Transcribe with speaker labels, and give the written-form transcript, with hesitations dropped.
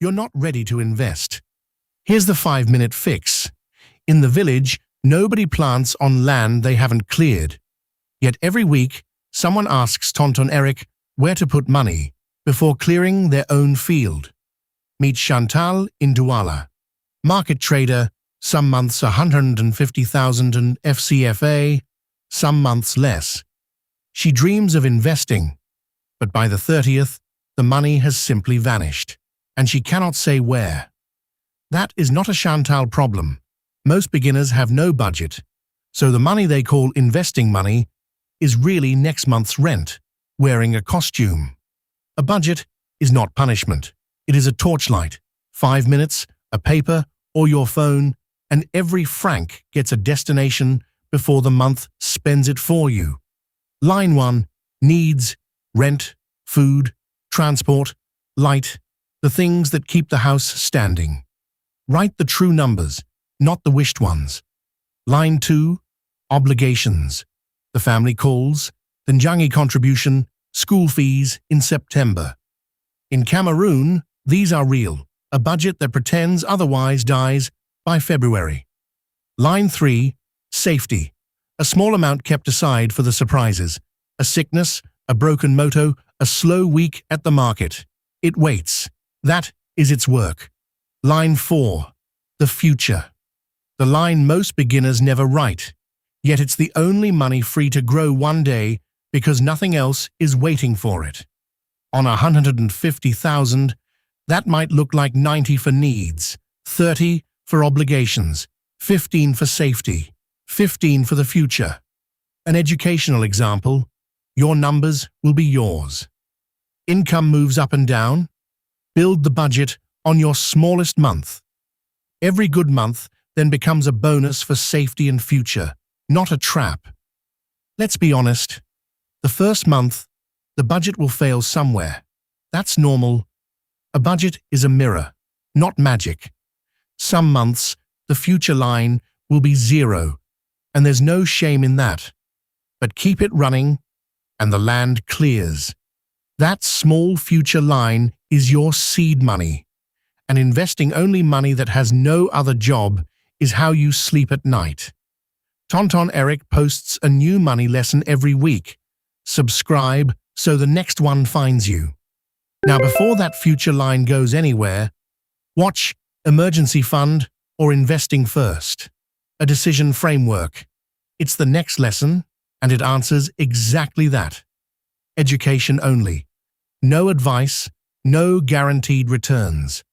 Speaker 1: you're not ready to invest. Here's the 5-minute fix. In the village, nobody plants on land they haven't cleared. Yet every week, someone asks Tonton Eric where to put money before clearing their own field. Meet Chantal in Douala. Market trader, some months 150,000 in FCFA, some months less. She dreams of investing, but by the 30th, the money has simply vanished, and she cannot say where. That is not a Chantal problem. Most beginners have no budget, so the money they call investing money is really next month's rent, wearing a costume. A budget is not punishment. It is a torchlight. 5 minutes, a paper, or your phone, and every franc gets a destination before the month spends it for you. Line 1, needs, rent, food, transport, light, the things that keep the house standing. Write the true numbers, not the wished ones. Line 2, obligations. The family calls, the njangi contribution, school fees in September. In Cameroon, these are real. A budget that pretends otherwise dies by February. Line 3, safety. A small amount kept aside for the surprises. A sickness, a broken moto, a slow week at the market. It waits. That is its work. Line 4, the future. The line most beginners never write, yet it's the only money free to grow one day because nothing else is waiting for it. On 150,000, that might look like 90 for needs, 30 for obligations, 15 for safety, 15 for the future. An educational example, your numbers will be yours. Income moves up and down. Build the budget on your smallest month. Every good month then becomes a bonus for safety and future, not a trap. Let's be honest. The first month, the budget will fail somewhere. That's normal. A budget is a mirror, not magic. Some months, the future line will be 0, and there's no shame in that. But keep it running, and the land clears. That small future line is your seed money, and investing only money that has no other job is how you sleep at night. Tonton Eric posts a new money lesson every week. Subscribe so the next one finds you. Now, before that future line goes anywhere, watch Emergency Fund or Investing First, a decision framework. It's the next lesson, and it answers exactly that. Education only. No advice, no guaranteed returns.